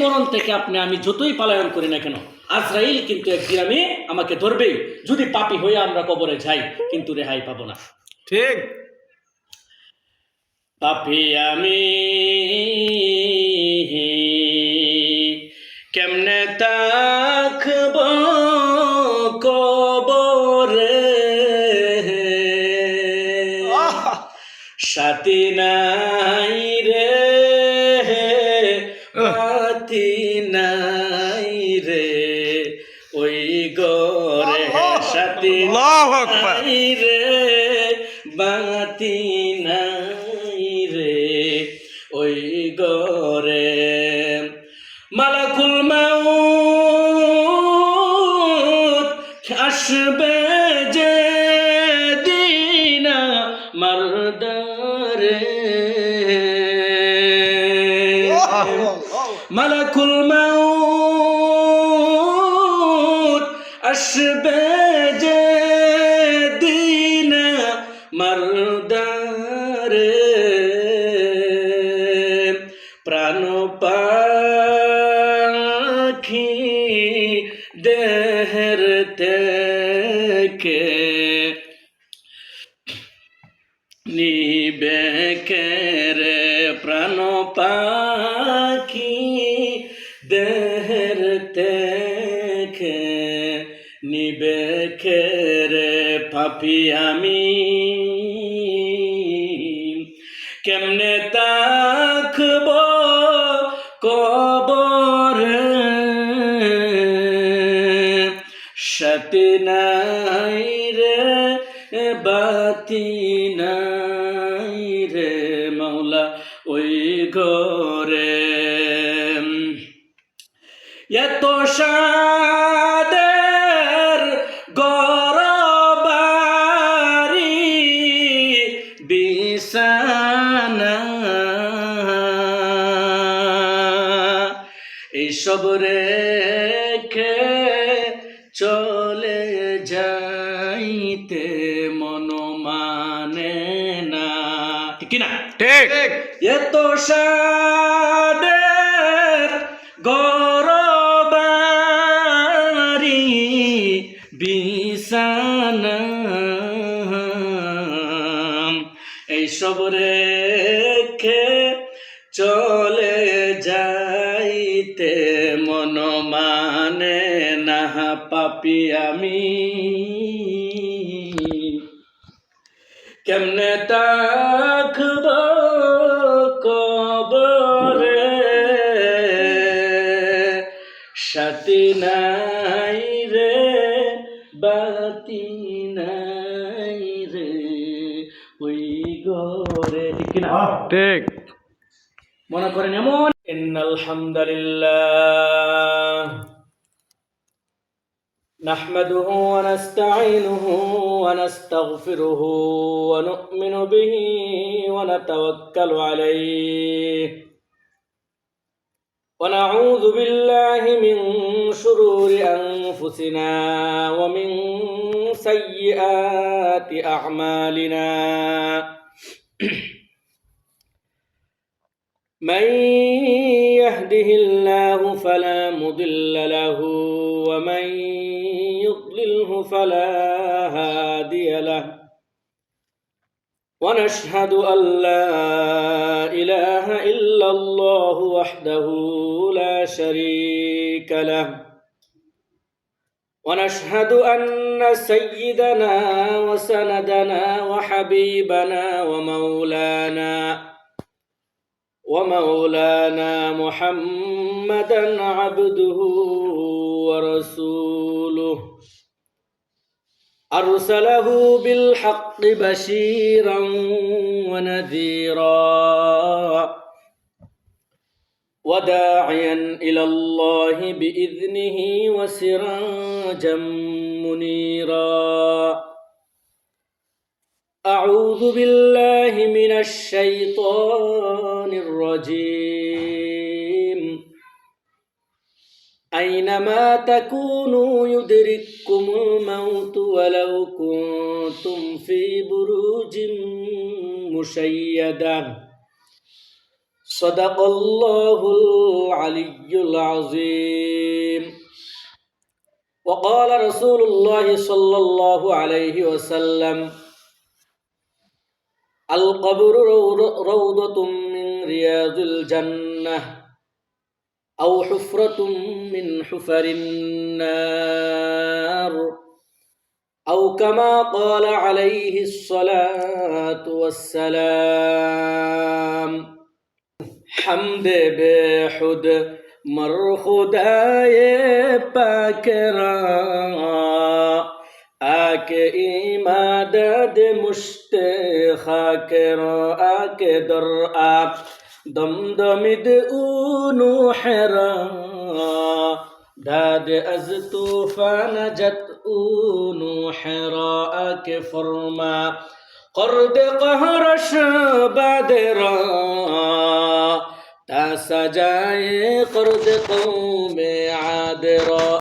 মরণ থেকে আমি যতই পলায়ন করি না কেন, আজরাইল কিন্তু একদিন আমাকে ধরবেই। যদি পাপী হয়ে আমরা কবরে যাই, কিন্তু রেহাই পাবো না। ঠিক। পাপী আমি কেমনে থাকব কবরে, সাথী নাই রে সাথী নাই রে ওই গরে, সাথী নাই রে বাতি নাই রে ওই গরে। মালাকুল মাউত আসবে যে দিন মারদারে, মালাকুল মাউত আসবে যে দিন মারদারে, প্রাণ পাখি দেহের থেকে নিবে কেরে, প্রাণ পাখি দেহের থেকে নিবে কেরে। পাপী আমি কেমনে থাকব কবরে, সাথী নাই রে বাতি নাই রে মাওলা ওই ঘরে। এত সাদের গরবারি বিছানা, এইসব রেখে চলে যাইতে মন মানে না, ঠিক কিনা? ঠিক। এত সাদের গরবারি বিছানা, এইসব রেখে চলে যাইতে মন মানে না। পাপী আমি কেমনে থাকব কবরে, সাথী নাই রে বাতি নাই রে ওই ঘরে, ঠিক কিনা? ঠিক। মনে করেন এমন ইন্নাল হামদুলিল্লাহ নাহমাদুহু ওয়া নাস্তাঈনুহু ওয়া নাস্তাগফিরুহু ওয়া নু'মিনু বিহি ওয়া নাতাওয়াক্কালু আলাইহি ওয়া নাউযু বিল্লাহি মিন শুরুরি আনফুসিনা ওয়া মিন সাইয়্যাতি আ'মালিনা। من يهده الله فلا مضل له ومن يضلله فلا هادي له، ونشهد أن لا إله إلا الله وحده لا شريك له، ونشهد أن سيدنا وسندنا وحبيبنا ومولانا محمدا عبده ورسوله، أرسله بالحق بشيرا ونذيرا وداعيا إلى الله بإذنه وسراجا منيرا. أعوذ بالله من الشيطان الرجيم. أينما تكونوا يدرككم الموت ولو كنتم في بروج مشيدة صدق الله العلي العظيم وقال رسول الله صلى الله عليه وسلم القبر روضة من رياض الجنة أو حفرة من حفر النار أو كما قال عليه الصلاة والسلام حمد بحد مر خدائے پاک را آک ایمادد مشت خاک را آک در آب دمدمد اونو حرا داد از طوفان جت اونو حرا آک فرما قرد قهرش بادرا تا سجائے قرد قوم عادرا